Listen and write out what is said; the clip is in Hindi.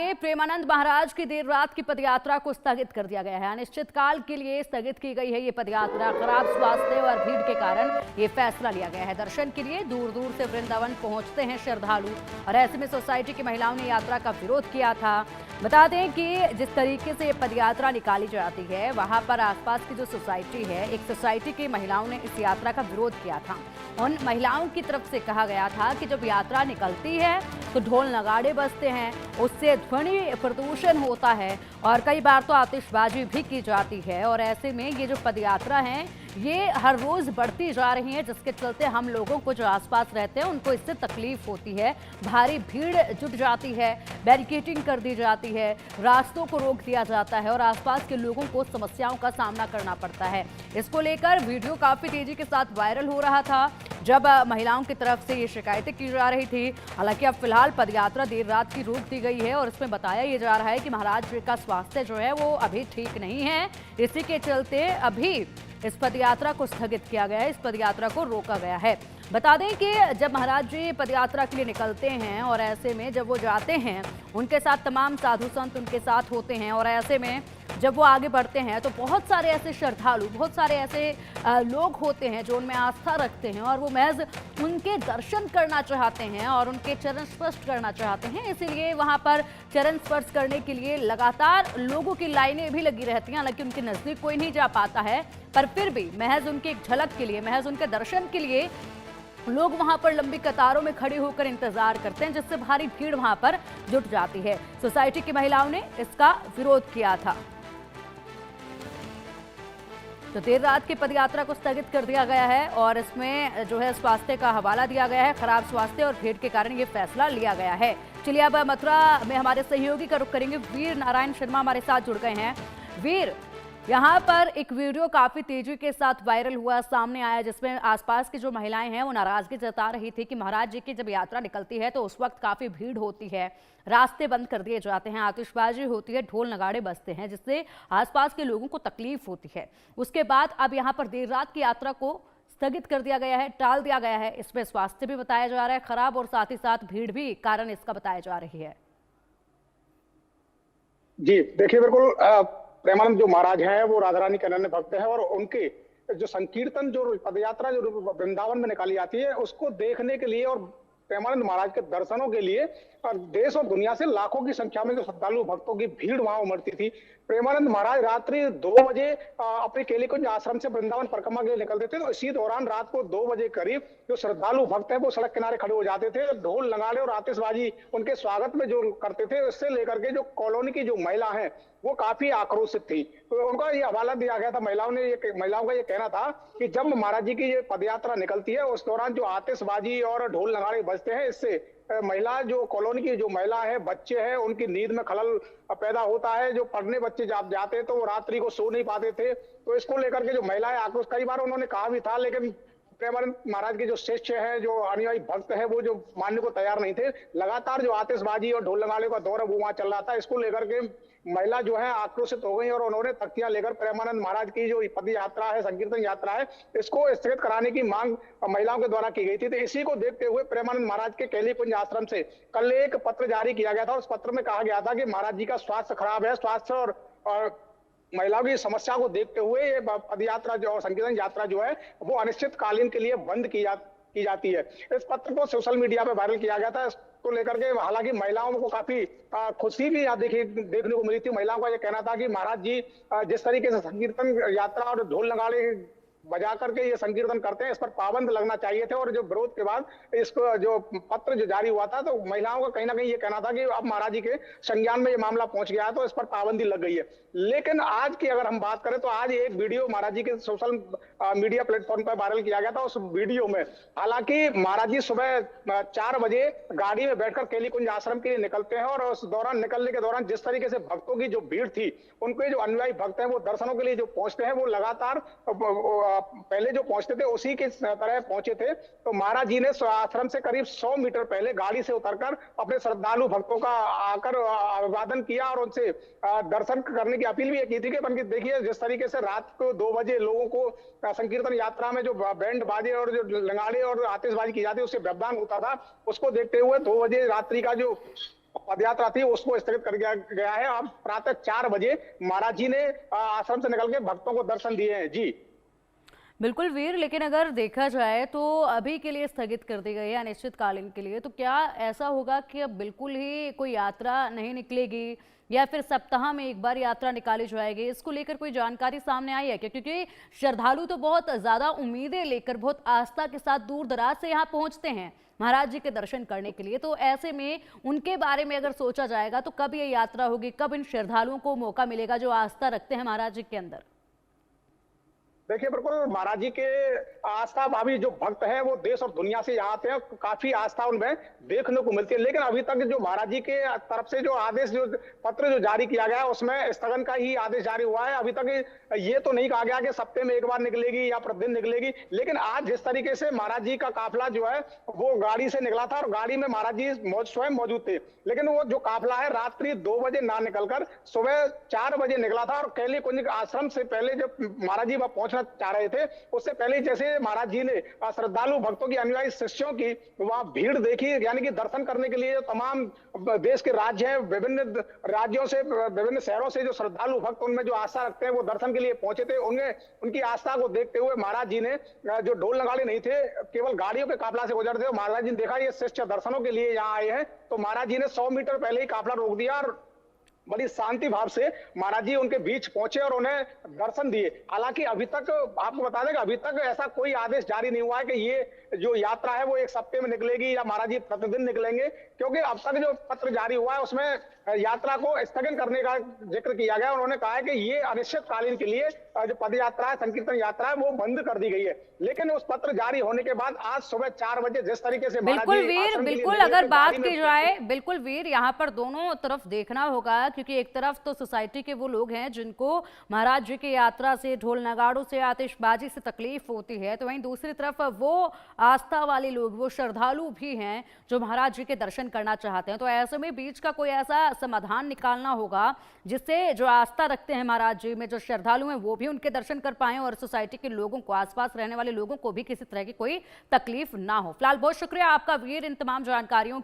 प्रेमानंद महाराज की देर रात की पदयात्रा को स्थगित कर दिया गया है। अनिश्चितकाल के लिए स्थगित की गई है ये पदयात्रा। खराब स्वास्थ्य और भीड़ के कारण ये फैसला लिया गया है। दर्शन के लिए दूर दूर से वृंदावन पहुंचते हैं श्रद्धालु और ऐसे में सोसाइटी की महिलाओं ने यात्रा का विरोध किया था। बता दें कि जिस तरीके से ये पदयात्रा निकाली जाती है, वहां पर आसपास की जो सोसाइटी है, एक सोसाइटी की महिलाओं ने इस यात्रा का विरोध किया था। उन महिलाओं की तरफ से कहा गया था कि जब यात्रा निकलती है तो ढोल नगाड़े बजते हैं, उससे ध्वनि प्रदूषण होता है और कई बार तो आतिशबाजी भी की जाती है। और ऐसे में ये जो पदयात्रा है ये हर रोज बढ़ती जा रही है, जिसके चलते हम लोगों को जो आसपास रहते हैं उनको इससे तकलीफ होती है। भारी भीड़ जुट जाती है, बैरिकेडिंग कर दी जाती है, रास्तों को रोक दिया जाता है और आसपास के लोगों को समस्याओं का सामना करना पड़ता है। इसको लेकर वीडियो काफी तेजी के साथ वायरल हो रहा था जब महिलाओं की तरफ से ये शिकायतें की जा रही थी। हालांकि अब फिलहाल पदयात्रा देर रात की रोक दी गई है और इसमें बताया ये जा रहा है कि महाराज जी का स्वास्थ्य जो है वो अभी ठीक नहीं है। इसी के चलते अभी इस पदयात्रा को स्थगित किया गया है, इस पदयात्रा को रोका गया है। बता दें कि जब महाराज जी पदयात्रा के लिए निकलते हैं और ऐसे में जब वो जाते हैं, उनके साथ तमाम साधु संत उनके साथ होते हैं और ऐसे में जब वो आगे बढ़ते हैं तो बहुत सारे ऐसे श्रद्धालु, बहुत सारे ऐसे लोग होते हैं जो उनमें आस्था रखते हैं और वो महज उनके दर्शन करना चाहते हैं और उनके चरण स्पर्श करना चाहते हैं। इसीलिए वहां पर चरण स्पर्श करने के लिए लगातार लोगों की लाइनें भी लगी रहती हैं। हालांकि उनके नजदीक कोई नहीं जा पाता है, पर फिर भी महज उनकी एक झलक के लिए, महज उनके दर्शन के लिए लोग वहां पर लंबी कतारों में खड़े होकर इंतजार करते हैं, जिससे भारी भीड़ वहां पर जुट जाती है। सोसाइटी की महिलाओं ने इसका विरोध किया था। तो देर रात की पदयात्रा को स्थगित कर दिया गया है और इसमें जो है स्वास्थ्य का हवाला दिया गया है। खराब स्वास्थ्य और भीड़ के कारण ये फैसला लिया गया है। चलिए अब मथुरा में हमारे सहयोगी का रुख करेंगे। वीर नारायण शर्मा हमारे साथ जुड़ गए हैं। वीर, यहाँ पर एक वीडियो काफी तेजी के साथ वायरल हुआ, सामने आया, जिसमें आसपास की जो महिलाएं हैं वो नाराजगी जता रही थी कि महाराज जी की जब यात्रा निकलती है तो उस वक्त काफी भीड़ होती है, रास्ते बंद कर दिए जाते हैं, आतिशबाजी होती है, ढोल नगाड़े बजते हैं, जिससे आसपास के लोगों को तकलीफ होती है। उसके बाद अब यहाँ पर देर रात की यात्रा को स्थगित कर दिया गया है, टाल दिया गया है। इसमें स्वास्थ्य भी बताया जा रहा है खराब और साथ ही साथ भीड़ भी कारण इसका बताया जा रही है। जी देखिए, बिल्कुल प्रेमानंद जो महाराज हैं वो राधा रानी के अनन्य भक्त हैं और उनके जो संकीर्तन, जो पदयात्रा जो वृंदावन में निकाली जाती है, उसको देखने के लिए और प्रेमानंद महाराज के दर्शनों के लिए देश और दुनिया से लाखों की संख्या में जो श्रद्धालु भक्तों की भीड़ वहां उमड़ती थी। प्रेमानंद महाराज रात्रि 2 बजे अपने केलीकुंज आश्रम से वृंदावन परिक्रमा के लिए निकलते थे। तो इसी दौरान रात को 2 बजे करीब जो श्रद्धालु भक्त हैं वो सड़क किनारे खड़े हो जाते थे। ढोल नगाड़े और आतिशबाजी उनके स्वागत में जो करते थे, इससे लेकर के जो कॉलोनी की जो महिला है वो काफी आक्रोशित थी। तो उनका ये हवाला दिया गया था। महिलाओं का ये कहना था कि जब महाराज जी की ये पदयात्रा निकलती है उस दौरान जो आतिशबाजी और ढोल नगाड़े बजते हैं, इससे महिला, जो कॉलोनी की जो महिला है, बच्चे हैं, उनकी नींद में खलल पैदा होता है। जो पढ़ने बच्चे जाते तो वो रात्रि को सो नहीं पाते थे। तो इसको लेकर के जो महिलाएं आक्रोश, कई बार उन्होंने कहा भी था, लेकिन प्रेमानंद महाराज के जो शिष्य है, जो अनुयायी भक्त है, वो जो मानने को तैयार नहीं थे। लगातार जो आतिशबाजी और ढोल नगाड़े का दौर वो वहां चल रहा था। इसको लेकर के महिला जो है आक्रोशित हो गई और उन्होंने तख्तियां लेकर प्रेमानंद महाराज की जो पद यात्रा है, संकीर्तन यात्रा है, इसको स्थगित कराने की मांग महिलाओं के द्वारा की गई थी। तो इसी को देखते हुए प्रेमानंद महाराज के केलीकुंज आश्रम से कल एक पत्र जारी किया गया था। उस पत्र में कहा गया था कि महाराज जी का स्वास्थ्य खराब है, स्वास्थ्य और महिलाओं की समस्या को देखते हुए ये पदयात्रा जो संकीर्तन यात्रा जो है वो अनिश्चितकालीन के लिए बंद की जाती है। इस पत्र को सोशल मीडिया पे वायरल किया गया था। इसको लेकर के हालांकि महिलाओं को काफी खुशी भी देखने को मिली थी। महिलाओं का यह कहना था कि महाराज जी जिस तरीके से संकीर्तन यात्रा और ढोल नगाड़े बजा करके ये संकीर्तन करते हैं, इस पर पाबंद लगना चाहिए थे। और जो विरोध के बाद इसको जो पत्र जो जारी हुआ था, तो महिलाओं का कहीं ना कहीं ये कहना था कि अब महाराज जी के संज्ञान में ये मामला पहुंच गया है तो इस पर पाबंदी लग गई है। लेकिन आज की अगर हम बात करें तो आज एक वीडियो महाराज जी के सोशल मीडिया प्लेटफॉर्म पर वायरल किया गया था। उस वीडियो में हालांकि महाराज जी सुबह 4 बजे गाड़ी में बैठकर केलीकुंज आश्रम के लिए निकलते हैं और उस दौरान निकलने के दौरान जिस तरीके से भक्तों की जो भीड़ थी, उनके जो अनुयायी भक्त हैं वो दर्शनों के लिए जो पहुंचते हैं वो लगातार पहले जो पहुंचते थे उसी के तरह पहुंचे थे। तो महाराज जी ने आश्रम से करीब 100 मीटर पहले गाड़ी से उतरकर अपने श्रद्धालु भक्तों का आकर अभिवादन किया और उनसे दर्शन करने की अपील भी की थी। कि देखिए जिस तरीके से रात को 2 बजे लोगों को संकीर्तन यात्रा में जो बैंड बाजे और जो लंगाड़े और आतिशबाजी की जाती है उससे व्यवधान होता था, उसको देखते हुए 2 बजे रात्रि का जो पदयात्रा थी उसको स्थगित कर दिया गया है। अब प्रातः 4 बजे महाराज जी ने आश्रम से निकल के भक्तों को दर्शन दिए हैं। जी बिल्कुल वीर, लेकिन अगर देखा जाए तो अभी के लिए स्थगित कर दी गई है अनिश्चितकालीन के लिए, तो क्या ऐसा होगा कि अब बिल्कुल ही कोई यात्रा नहीं निकलेगी या फिर सप्ताह में एक बार यात्रा निकाली जाएगी? इसको लेकर कोई जानकारी सामने आई है क्या? क्योंकि श्रद्धालु तो बहुत ज्यादा उम्मीदें लेकर, बहुत आस्था के साथ दूर दराज से यहाँ पहुंचते हैं महाराज जी के दर्शन करने के लिए, तो ऐसे में उनके बारे में अगर सोचा जाएगा तो कब ये यात्रा होगी, कब इन श्रद्धालुओं को मौका मिलेगा जो आस्था रखते हैं महाराज जी के अंदर? देखिए, बिल्कुल महाराज जी के आस्था भावी जो भक्त हैं वो देश और दुनिया से यहाँ आते हैं, काफी आस्था उनमें देखने को मिलती है। लेकिन अभी तक जो महाराज जी के तरफ से जो आदेश, जो पत्र जो जारी किया गया है उसमें स्थगन का ही आदेश जारी हुआ है। अभी तक ये तो नहीं कहा गया कि सप्ताह में एक बार निकलेगी या प्रतिदिन निकलेगी। लेकिन आज जिस तरीके से महाराज जी का काफिला जो है वो गाड़ी से निकला था और गाड़ी में महाराज जी स्वयं मौजूद थे, लेकिन वो जो काफिला है रात्रि 2 बजे ना निकलकर सुबह 4 बजे निकला था। और कैली कुंज आश्रम से पहले जब महाराज जी वहां पहुंचना चाह रहे थे, उससे पहले जैसे महाराज जी ने श्रद्धालु भक्तों की, अनुयायी शिष्यों की वहां भीड़ देखी, यानी कि दर्शन करने के लिए तमाम देश के राज्य हैं, विभिन्न राज्यों से, विभिन्न शहरों से जो श्रद्धालु भक्त उनमें जो आस्था रखते हैं वो दर्शन के लिए पहुंचे थे। उनमें उनकी आस्था को देखते हुए महाराज जी ने, जो ढोल नगाड़े नहीं थे, केवल गाड़ियों के काफिला से गुजरते थे, महाराज जी ने देखा ये शिष्य दर्शनों के लिए यहाँ आए हैं, तो महाराज जी ने 100 मीटर पहले ही काफिला रोक दिया और बड़ी शांति भाव से महाराज जी उनके बीच पहुंचे और उन्हें दर्शन दिए। हालांकि अभी तक आपको बता दें कि अभी तक ऐसा कोई आदेश जारी नहीं हुआ है कि ये जो यात्रा है वो एक सप्ताह में निकलेगी या महाराज जी प्रतिदिन निकलेंगे, क्योंकि अब तक जो पत्र जारी हुआ है उसमें यात्रा को स्थगन करने का जिक्र किया गया। उन्होंने कहा है कि ये अनिश्चितकालीन के लिए जो पद यात्रा है, संकीर्तन यात्रा है, वो बंद कर दी गई है। लेकिन उस पत्र जारी होने के बाद आज सुबह 4 बजे जिस तरीके से बिल्कुल वीर, बिल्कुल अगर बात की जाए, बिल्कुल वीर, यहाँ पर दोनों तरफ देखना होगा, क्योंकि एक तरफ तो सोसाइटी के वो लोग हैं जिनको महाराज जी की यात्रा से, ढोल नगाड़ों से, आतिशबाजी से तकलीफ होती है, तो वहीं दूसरी तरफ वो आस्था वाले लोग, वो श्रद्धालु भी हैं जो महाराज जी के दर्शन करना चाहते हैं। तो ऐसे में बीच का कोई ऐसा समाधान निकालना होगा जिससे जो आस्था रखते हैं महाराज जी में, जो श्रद्धालु हैं, वो भी उनके दर्शन कर पाएं और सोसाइटी के लोगों को, आसपास रहने वाले लोगों को भी किसी तरह की कोई तकलीफ ना हो। फिलहाल बहुत शुक्रिया आपका वीर इन तमाम जानकारियों